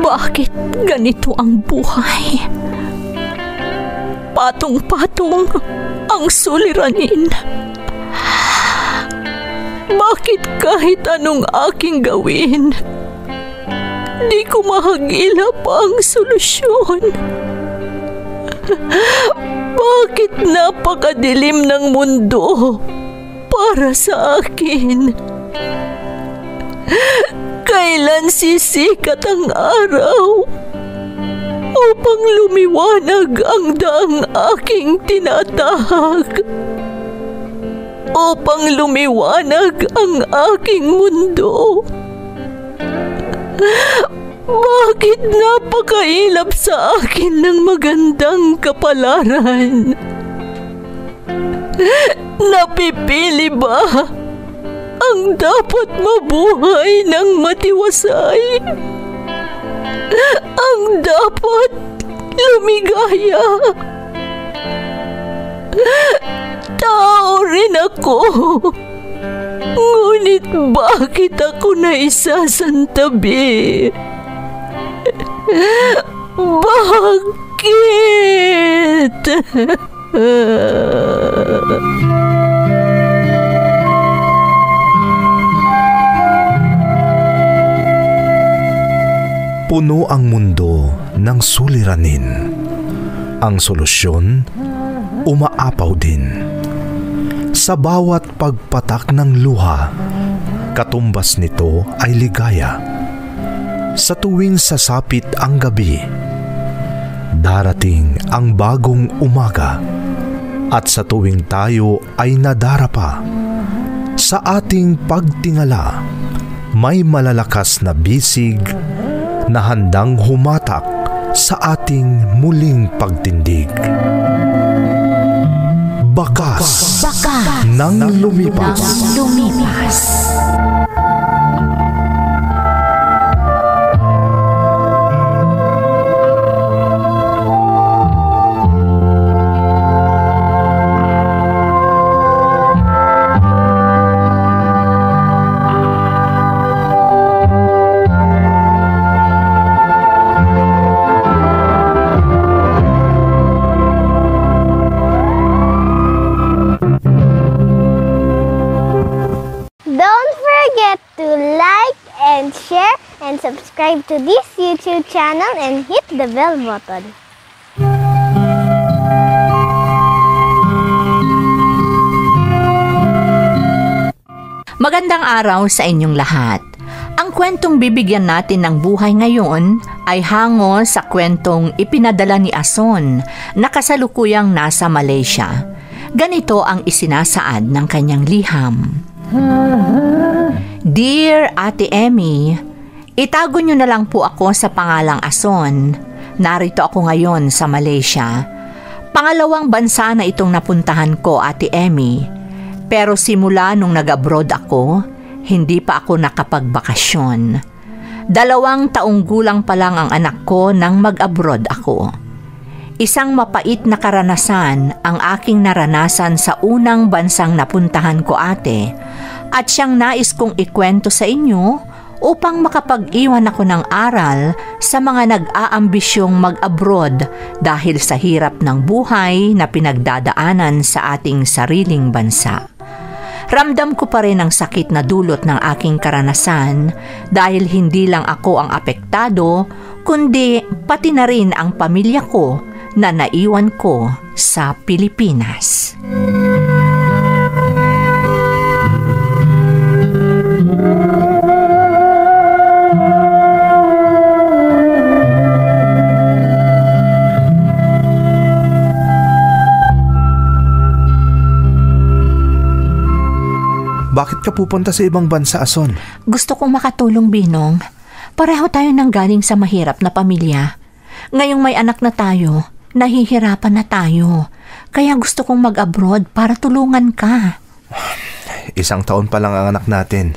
Bakit ganito ang buhay? Patong-patong ang suliranin. Bakit kahit anong aking gawin, di ko mahagilap ang solusyon? Bakit napakadilim ng mundo para sa akin? Kailan sisikat ang araw upang lumiwanag ang daang aking tinatahak? Upang lumiwanag ang aking mundo? Bakit napakailap sa akin ng magandang kapalaran? Napipili ba ang dapat mabuhay ng matiwasay? Ang dapat lumigaya? Tao rin ako. Ngunit bakit ako naisasantabi? Bakit? Puno ang mundo ng suliranin. Ang solusyon, umaapaw din. Sa bawat pagpatak ng luha, katumbas nito ay ligaya. Sa tuwing sasapit ang gabi, darating ang bagong umaga. At sa tuwing tayo ay nadarapa, sa ating pagtingala, may malalakas na bisig na handang humatak sa ating muling pagtindig. Bakas ng lumipas. Share and subscribe to this YouTube channel and hit the bell button. Magandang araw sa inyong lahat. Ang kwentong bibigyan natin ng buhay ngayon ay hango sa kwentong ipinadala ni Ason na kasalukuyang nasa Malaysia. Ganito ang isinasaad ng kanyang liham. Dear Ate Emmy, itago niyo na lang po ako sa pangalang Ason. Narito ako ngayon sa Malaysia. Pangalawang bansa na itong napuntahan ko, Ate Emmy. Pero simula nung nag-abroad ako, hindi pa ako nakapagbakasyon. 2 taong gulang pa lang ang anak ko nang mag-abroad ako. Isang mapait na karanasan ang aking naranasan sa unang bansang napuntahan ko, ate, at siyang nais kong ikwento sa inyo upang makapag-iwan ako ng aral sa mga nag-aambisyong mag-abroad dahil sa hirap ng buhay na pinagdadaanan sa ating sariling bansa. Ramdam ko pa rin ang sakit na dulot ng aking karanasan dahil hindi lang ako ang apektado, kundi pati na rin ang pamilya ko na naiwan ko sa Pilipinas. Bakit ka pupunta sa ibang bansa, Ason? Gusto kong makatulong, Binong. Pareho tayo nang galing sa mahirap na pamilya. Ngayong may anak na tayo, nahihirapan na tayo. Kaya gusto kong mag-abroad para tulungan ka. 1 taon pa lang ang anak natin.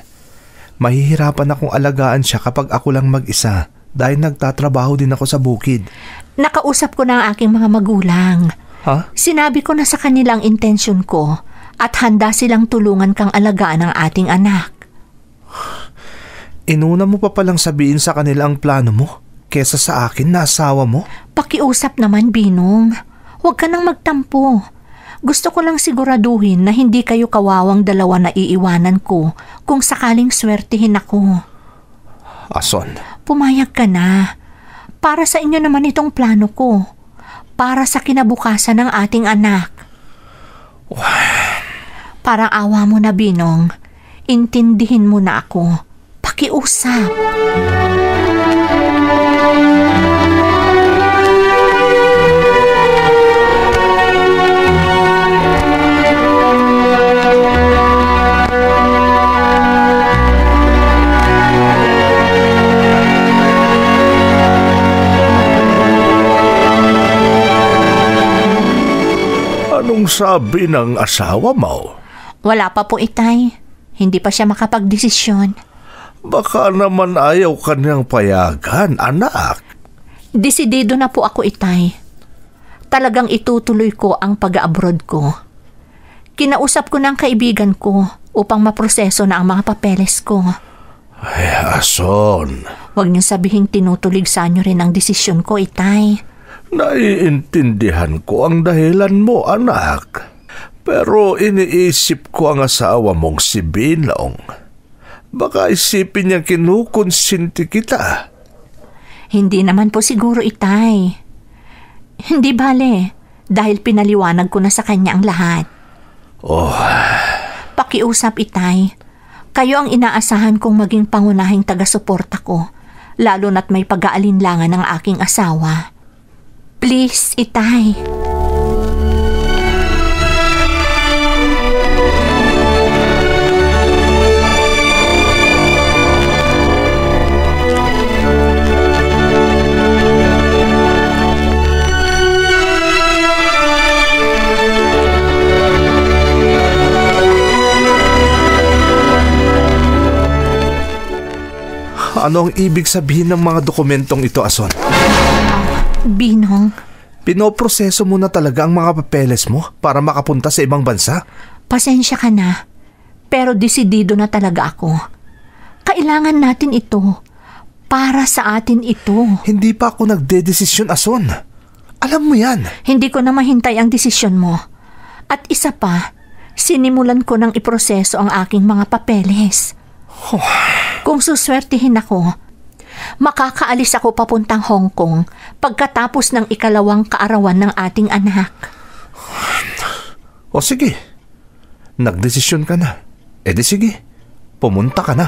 Mahihirapan akong alagaan siya kapag ako lang mag-isa dahil nagtatrabaho din ako sa bukid. Nakausap ko na ang aking mga magulang. Ha? Sinabi ko na sa kanilang intensyon ko at handa silang tulungan kang alagaan ang ating anak. Inuna mo pa palang sabihin sa kanila ang plano mo? kesa sa akin na asawa mo? Pakiusap naman, Binong. Huwag ka nang magtampo. Gusto ko lang siguraduhin na hindi kayo kawawang dalawa na iiwanan ko kung sakaling swertihin ako. Ason, Pumayag ka na. Para sa inyo naman itong plano ko. Para sa kinabukasan ng ating anak. Parang awa mo na, Binong. Intindihin mo na ako. Pakiusap. anong sabi ng asawa mo? Wala pa po, Itay. Hindi pa siya makapagdesisyon. Baka naman ayaw kanyang payagan, anak. Desidido na po ako, Itay. Talagang itutuloy ko ang pag-abroad ko. Kinausap ko ng kaibigan ko upang maproseso na ang mga papeles ko. Ay, Ason. Huwag niyo sabihing tinutuligsa niyo rin ang desisyon ko, Itay. Naiintindihan ko ang dahilan mo, anak. Pero iniisip ko ang asawa mong si Binong. Baka isipin niya kinukonsinti kita. Hindi naman po siguro, Itay. Hindi bale, dahil pinaliwanag ko na sa kanya ang lahat. Oh, Pakiusap, Itay. Kayo ang inaasahan kong maging pangunahing taga-suporta ko, lalo na't may pag-aalinlangan ng aking asawa. Please, Itay. ano ang ibig sabihin ng mga dokumentong ito, Ason? Binong, Pinoproseso mo na talaga ang mga papeles mo para makapunta sa ibang bansa? pasensya ka na. Pero desidido na talaga ako. Kailangan natin ito. Para sa atin ito. Hindi pa ako nagdedesisyon, Ason. Alam mo yan. Hindi ko na mahintay ang desisyon mo. At isa pa, sinimulan ko ng iproseso ang aking mga papeles. Kung suswertihin ako, makakaalis ako papuntang Hong Kong pagkatapos ng ikalawang kaarawan ng ating anak. O sige, nagdesisyon ka na. E di sige, pumunta ka na.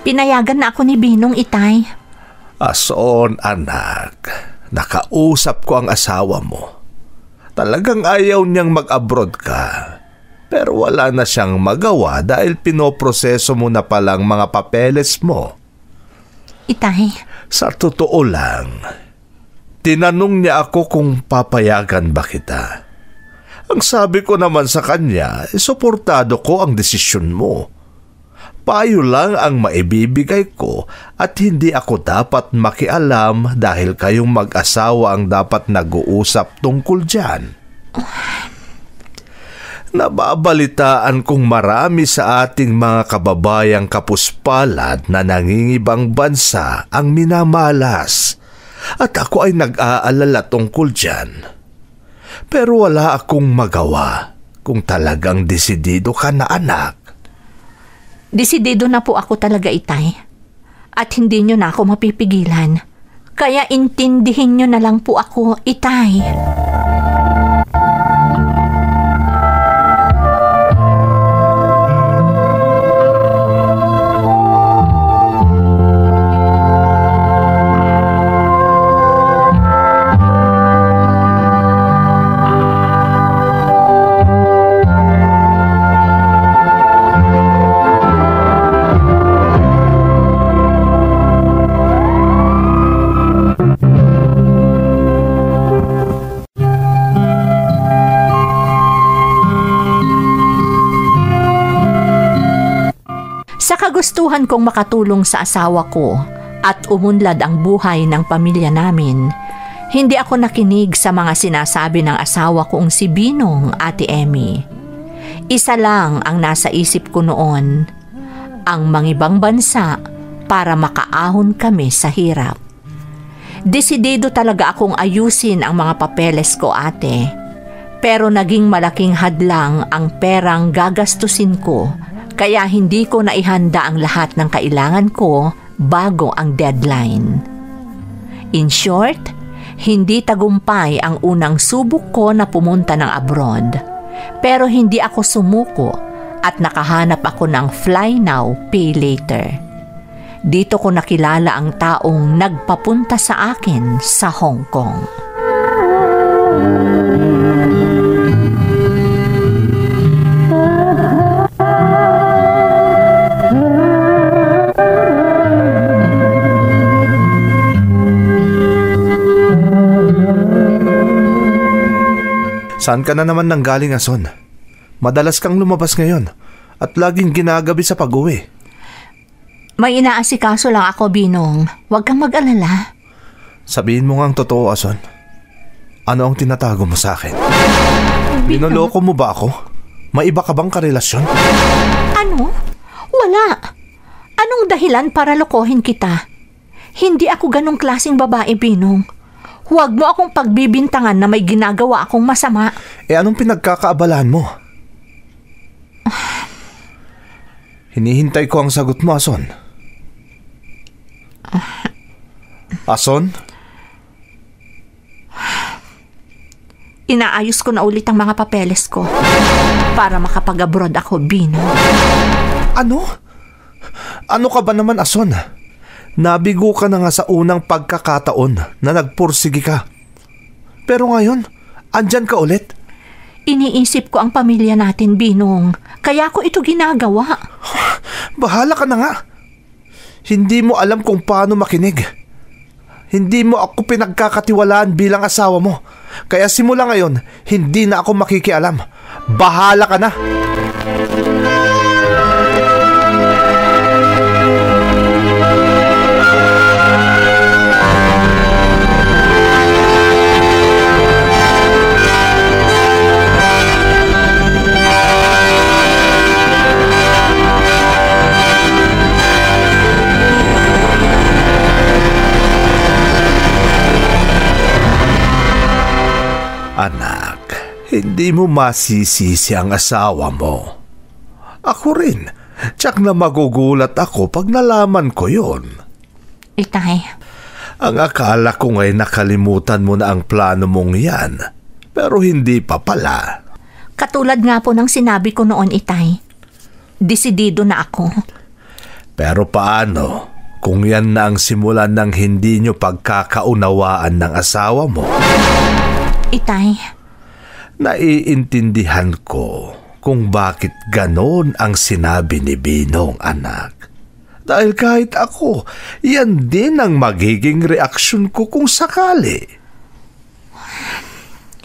Pinayagan na ako ni Binong, Itay. Ason, anak, nakausap ko ang asawa mo. Talagang ayaw niyang mag-abroad ka. Pero wala na siyang magawa dahil pinoproseso mo na palang mga papeles mo. Itay, Sa totoo lang, tinanong niya ako kung papayagan ba kita. Ang sabi ko naman sa kanya, suportado ko ang desisyon mo. Payo lang ang maibibigay ko at hindi ako dapat makialam dahil kayong mag-asawa ang dapat nag-uusap tungkol dyan. Nababalitaan kong marami sa ating mga kababayang kapuspalad na nangingibang bansa ang minamalas at ako ay nag-aalala tungkol dyan. Pero wala akong magawa kung talagang desidido ka na, anak. desidido na po ako talaga, Itay. At hindi nyo na ako mapipigilan. Kaya intindihin nyo na lang po ako, Itay. Nagustuhan kong makatulong sa asawa ko at umunlad ang buhay ng pamilya namin. Hindi ako nakinig sa mga sinasabi ng asawa kong si Binong, Ate Emmy. Isa lang ang nasa isip ko noon, ang mangibang bansa para makaahon kami sa hirap. Desidido talaga akong ayusin ang mga papeles ko, ate. Pero naging malaking hadlang ang perang gagastusin ko, kaya hindi ko naihanda ang lahat ng kailangan ko bago ang deadline. In short, hindi tagumpay ang unang subok ko na pumunta ng abroad. Pero hindi ako sumuko at nakahanap ako ng fly now, pay later. Dito ko nakilala ang taong nagpapunta sa akin sa Hong Kong. Saan ka na naman nanggaling, Ason? Madalas kang lumabas ngayon at laging ginagabi sa pag-uwi. May inaasikaso lang ako, Binong. Huwag kang mag-alala. Sabihin mo nga ang totoo, Ason. Ano ang tinatago mo sa akin? Binoloko mo ba ako? May iba ka bang karelasyon? Ano? Wala. Anong dahilan para lokohin kita? Hindi ako ganong klaseng babae, Binong. Huwag mo akong pagbibintangan na may ginagawa akong masama. Anong pinagkakaabalahan mo? Hinihintay ko ang sagot mo, Ason. Ason? Inaayos ko na ulit ang mga papeles ko para makapag-abroad ako, Bino. Ano? Ano ka ba naman, Ason? Nabigo ka na nga sa unang pagkakataon na nagpursigi ka. Pero ngayon, andyan ka ulit. Iniisip ko ang pamilya natin, Binong. Kaya ko ito ginagawa. Bahala ka na nga. Hindi mo alam kung paano makinig. Hindi mo ako pinagkakatiwalaan bilang asawa mo. Kaya simula ngayon, hindi na ako makikialam. Bahala ka na. Anak, hindi mo masisisi ang asawa mo. Ako rin, tsak na magugulat ako pag nalaman ko yon. Itay. Ang akala ko nga'y nakalimutan mo na ang plano mong yan, pero hindi pa pala. Katulad nga po ng sinabi ko noon, Itay. Desidido na ako. Pero paano kung yan na ang simulan ng hindi nyo pagkakaunawaan ng asawa mo? Itay. Naiintindihan ko kung bakit ganon ang sinabi ni Binong, anak. Dahil kahit ako, yan din ang magiging reaksyon ko kung sakali.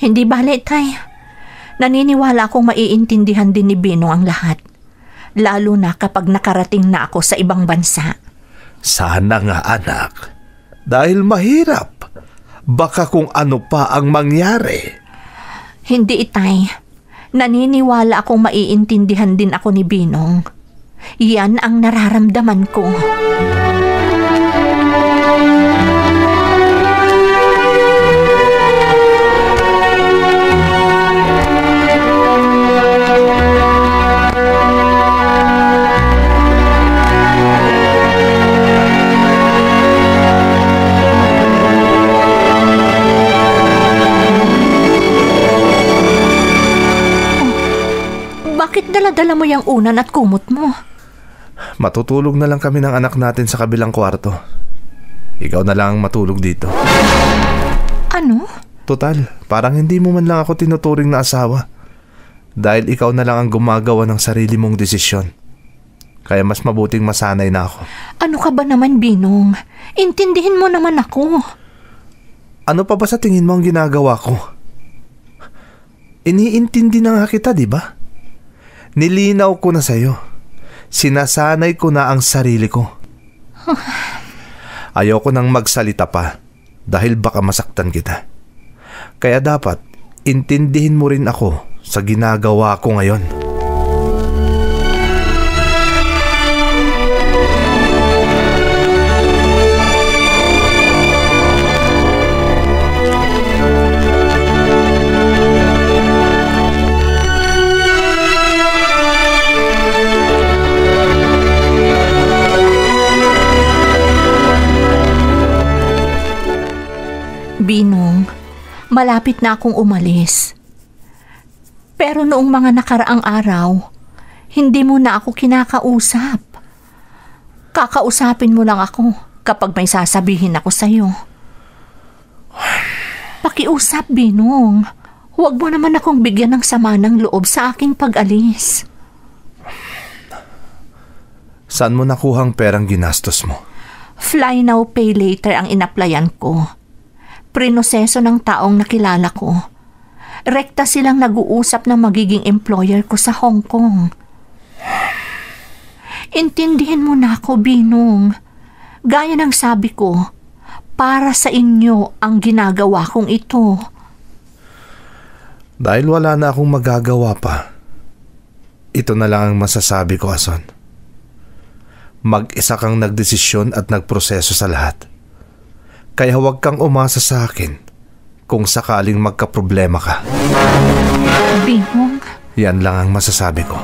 Hindi bale, Tay. Naniniwala akong maiintindihan din ni Binong ang lahat. Lalo na kapag nakarating na ako sa ibang bansa. Sana nga, anak. Dahil mahirap. Baka kung ano pa ang mangyari. Hindi, Itay. Naniniwala akong maiintindihan din ako ni Binong. Yan ang nararamdaman ko. Bakit dala-dala mo yung unan at kumot mo? Matutulog na lang kami ng anak natin sa kabilang kwarto. Ikaw na lang ang matulog dito. Ano? Total, parang hindi mo man lang ako tinuturing na asawa. Dahil ikaw na lang ang gumagawa ng sarili mong desisyon. Kaya mas mabuting masanay na ako. Ano ka ba naman, Binong? Intindihin mo naman ako. Ano pa ba sa tingin mo ang ginagawa ko? Iniintindi na nga kita, di ba? Nilinaw ko na sa'yo. Sinasanay ko na ang sarili ko. Ayoko nang magsalita pa dahil baka masaktan kita. Kaya dapat intindihin mo rin ako sa ginagawa ko ngayon. Binong, malapit na akong umalis. Pero noong mga nakaraang araw, hindi mo na ako kinakausap. Kakausapin mo lang ako kapag may sasabihin ako sa'yo. Pakiusap, Binong. Huwag mo naman akong bigyan ng sama ng loob sa aking pag-alis. Saan mo nakuhang perang ginastos mo? Fly now, pay later ang inaplayan ko. Prinoseso ng taong nakilala ko. Rekta silang nag-uusap na magiging employer ko sa Hong Kong. Intindihin mo na ako, Binong. Gaya ng sabi ko, para sa inyo ang ginagawa kong ito. Dahil wala na akong magagawa pa, ito na lang ang masasabi ko, Ason. Mag-isa kang nagdesisyon at nagproseso sa lahat. Kaya huwag kang umasa sa akin kung sakaling magkaproblema ka. Binong? Yan lang ang masasabi ko.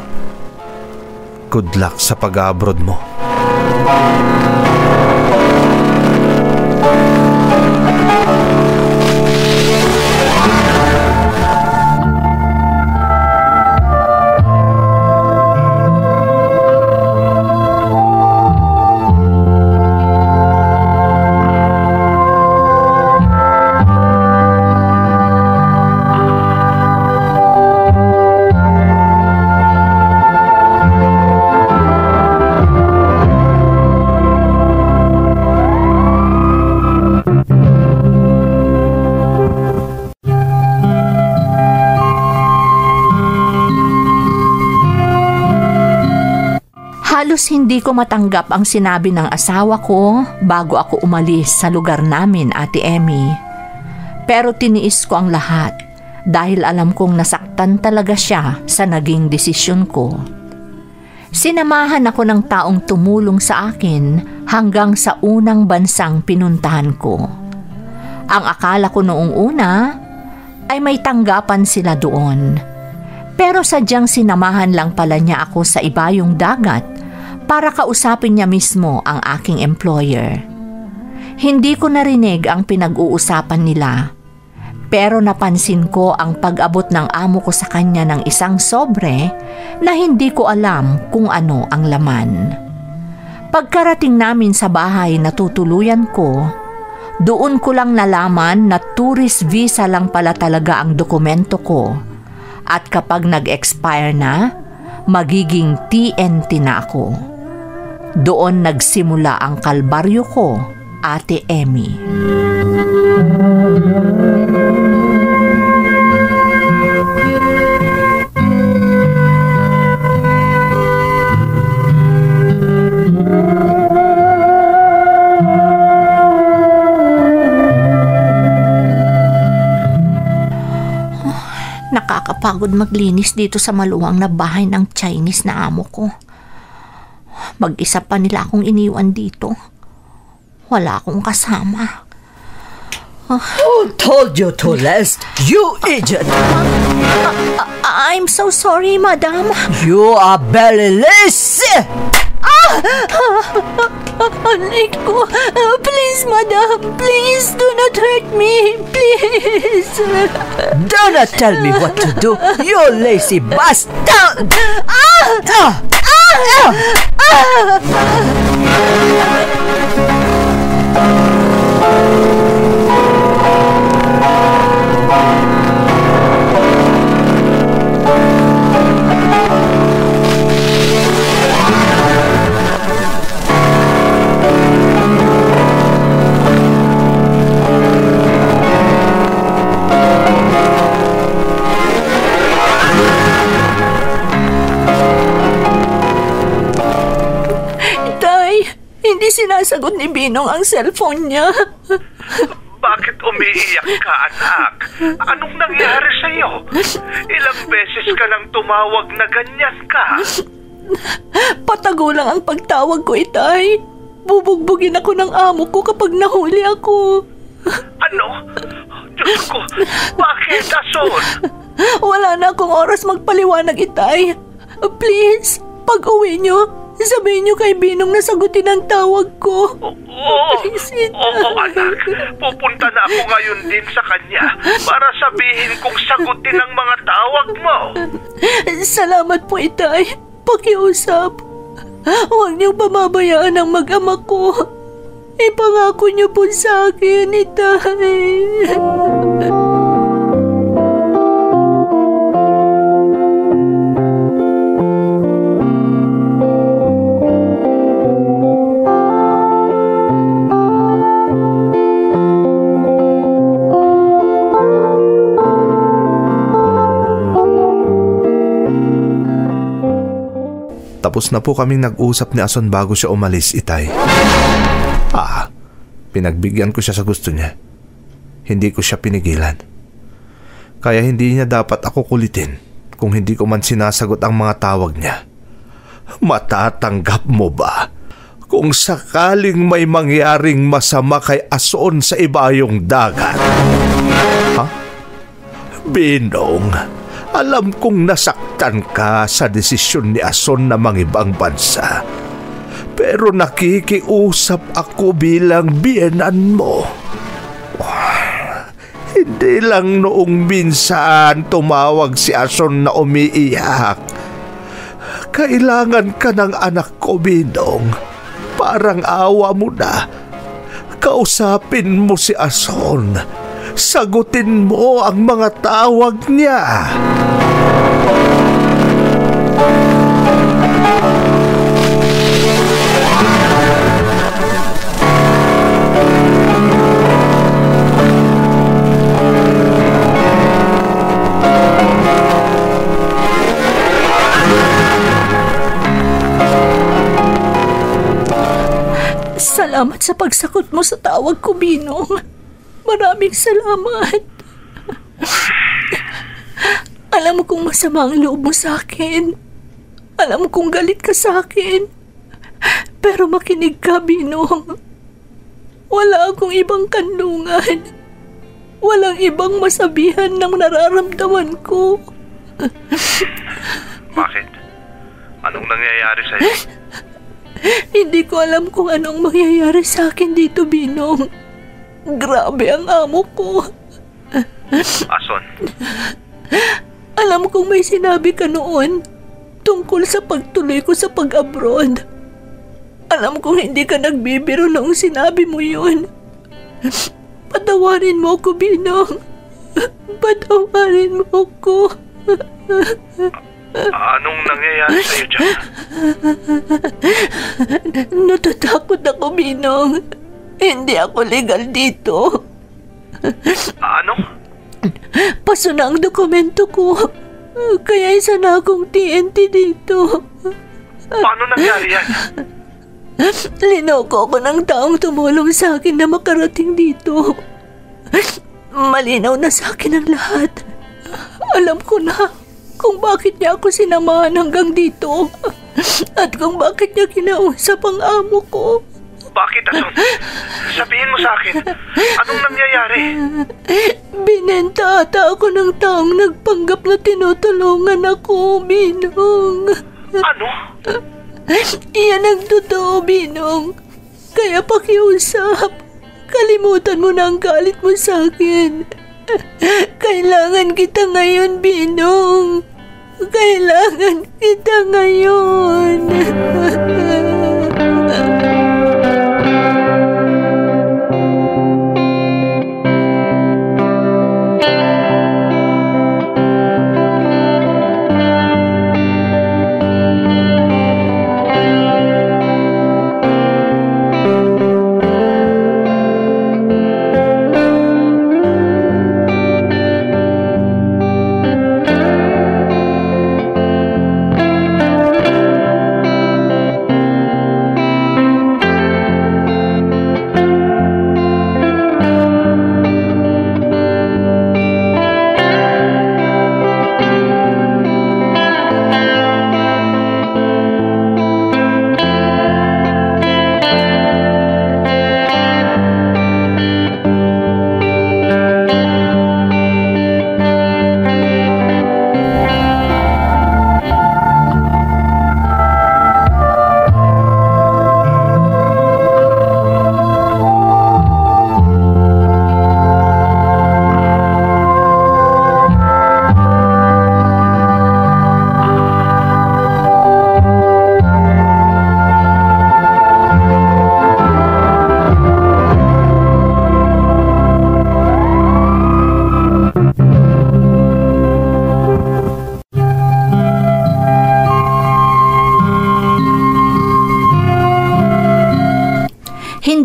Good luck sa pag-abroad mo. Halos hindi ko matanggap ang sinabi ng asawa ko bago ako umalis sa lugar namin, Ate Emmy. Pero tiniis ko ang lahat dahil alam kong nasaktan talaga siya sa naging desisyon ko. Sinamahan ako ng taong tumulong sa akin hanggang sa unang bansang pinuntahan ko. Ang akala ko noong una ay may tanggapan sila doon. Pero sadyang sinamahan lang pala niya ako sa ibayong dagat para kausapin niya mismo ang aking employer. Hindi ko narinig ang pinag-uusapan nila, pero napansin ko ang pag-abot ng amo ko sa kanya ng isang sobre na hindi ko alam kung ano ang laman. Pagkarating namin sa bahay na tutuluyan ko, doon ko lang nalaman na tourist visa lang pala talaga ang dokumento ko, at kapag nag-expire na, magiging TNT na ako. Doon nagsimula ang kalbaryo ko, Ate Emmy. Nakakapagod maglinis dito sa maluwang na bahay ng Chinese na amo ko. Mag-isa pa nila akong iniwan dito. Wala akong kasama. Who told you to rest, you idiot? I'm so sorry, madam. You are very lazy! Anik ko. Please, madam. Please, do not hurt me. Please. Do not tell me what to do, you lazy bastard! sinasagot ni Binong ang cellphone niya. Bakit umiiyak ka, anak? Anong nangyari sa'yo? Ilang beses ka nang tumawag na ganyan ka? Patago lang ang pagtawag ko, Itay. Bubugbugin ako ng amo ko kapag nahuli ako. Ano? Diyos ko, bakit, Ason? Wala na akong oras magpaliwanag, Itay. Please, pag-uwi niyo, sabihin niyo kay Binong na sagutin ang tawag ko. Please, Itay. Oo, anak. Pupunta na ako ngayon din sa kanya para sabihin kong sagutin ang mga tawag mo. Salamat po, Itay. Pakiusap. Huwag niyong pamabayaan ang mag-ama ko. Ipangako niyo po sa akin, Itay. Tapos na po kaming nag-usap ni Ason bago siya umalis, Itay. Pinagbigyan ko siya sa gusto niya. Hindi ko siya pinigilan. Kaya hindi niya dapat ako kulitin kung hindi ko man sinasagot ang mga tawag niya. Matatanggap mo ba kung sakaling may mangyaring masama kay Ason sa ibayong dagat? Binong, alam kong nasaktan ka sa desisyon ni Ason na mangibang bansa. Pero nakikiusap ako bilang biyenan mo. Hindi lang noong minsan tumawag si Ason na umiiyak. Kailangan ka ng anak ko, Binong. Parang awa mo na. Kausapin mo si Ason. Sagutin mo ang mga tawag niya. Salamat sa pagsagot mo sa tawag ko, Binong. Maraming salamat. Alam mo kung masama ang loob mo sa akin. Alam mo kung galit ka sa akin. Pero makinig ka, Binong. Wala akong ibang kanlungan. Walang ibang masabihan ng nararamdaman ko. Bakit? Anong nangyayari sa'yo? Hindi ko alam kung anong mangyayari sa akin dito, Binong. Grabe ang amo ko. Ason? Alam kong may sinabi ka noon tungkol sa pagtuloy ko sa pag-abroad. Alam kong hindi ka nagbibiro noong sinabi mo yun. Patawarin mo ko, Binong. Patawarin mo ko. Anong nangyayari sa'yo dyan? Natatakot ako, Binong. Hindi ako legal dito. Ano? Paso na ang dokumento ko. Kaya isa na akong TNT dito. Paano nangyari yan? Linoko ko ng taong tumulong sa akin na makarating dito. Malinaw na sa akin ang lahat. Alam ko na kung bakit niya ako sinamahan hanggang dito at kung bakit niya kinausap ang amo ko. Bakit, Ason? Sabihin mo sa akin, anong nangyayari? Binenta ata ako ng taong nagpanggap na tinutulungan ako, Binong. Ano? Iyan ang totoo, Binong. Kaya pakiusap. Kalimutan mo na ang galit mo sa akin. Kailangan kita ngayon, Binong. Kailangan kita ngayon.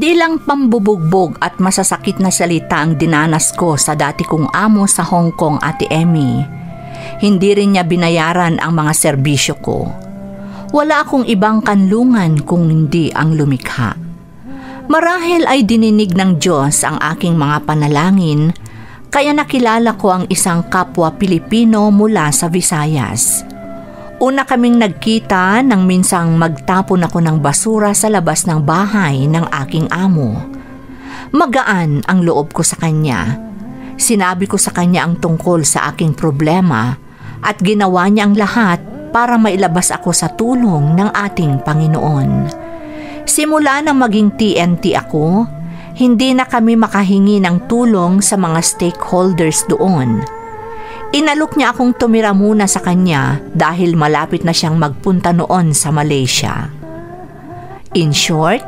Ilang pambubugbog at masasakit na salita ang dinanas ko sa dati kong amo sa Hong Kong, Ate Emmy. Hindi rin niya binayaran ang mga serbisyo ko. Wala akong ibang kanlungan kung hindi ang lumikha. Marahil ay dininig ng Diyos ang aking mga panalangin, kaya nakilala ko ang isang kapwa Pilipino mula sa Visayas. Una kaming nagkita nang minsang magtapon ako ng basura sa labas ng bahay ng aking amo. Magaan ang loob ko sa kanya. Sinabi ko sa kanya ang tungkol sa aking problema at ginawa niya ang lahat para mailabas ako sa tulong ng ating Panginoon. Simula nang maging TNT ako, hindi na kami makahingi ng tulong sa mga stakeholders doon. Inalok niya akong tumira muna sa kanya dahil malapit na siyang magpunta noon sa Malaysia. In short,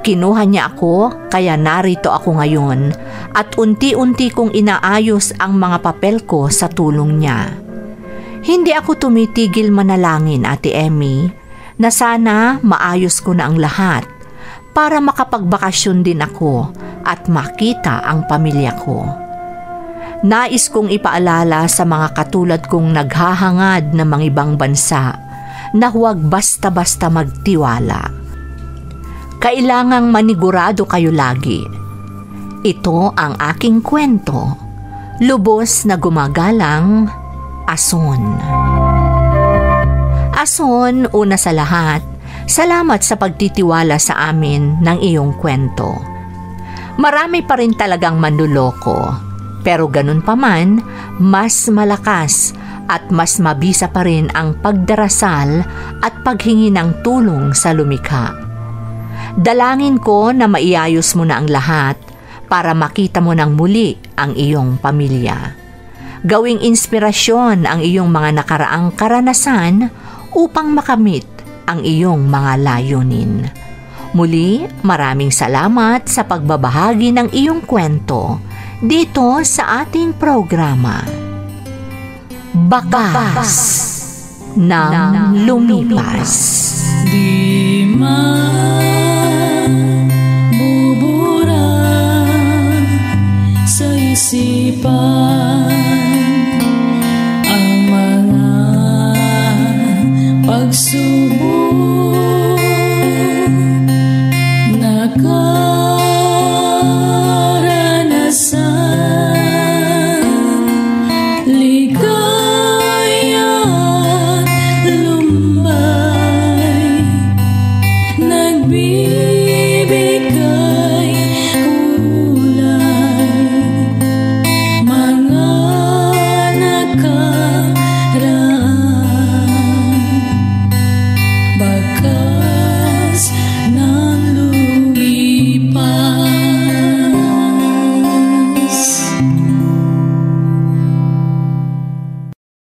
kinuha niya ako kaya narito ako ngayon at unti-unti kong inaayos ang mga papel ko sa tulong niya. Hindi ako tumitigil manalangin, Ate Emmy, na sana maayos ko na ang lahat para makapagbakasyon din ako at makita ang pamilya ko. Nais kong ipaalala sa mga katulad kong naghahangad ng mga ibang bansa na huwag basta-basta magtiwala. Kailangang manigurado kayo lagi. Ito ang aking kwento. Lubos na gumagalang, Ason. Ason, una sa lahat, salamat sa pagtitiwala sa amin ng iyong kwento. Marami pa rin talagang manluloko. Pero ganun pa man, mas malakas at mas mabisa pa rin ang pagdarasal at paghingi ng tulong sa lumikha. Dalangin ko na maiayos mo na ang lahat para makita mo ng muli ang iyong pamilya. Gawing inspirasyon ang iyong mga nakaraang karanasan upang makamit ang iyong mga layunin. Muli, maraming salamat sa pagbabahagi ng iyong kwento dito sa ating programa, Bakas ng Lumipas. Di man bubura sa isipan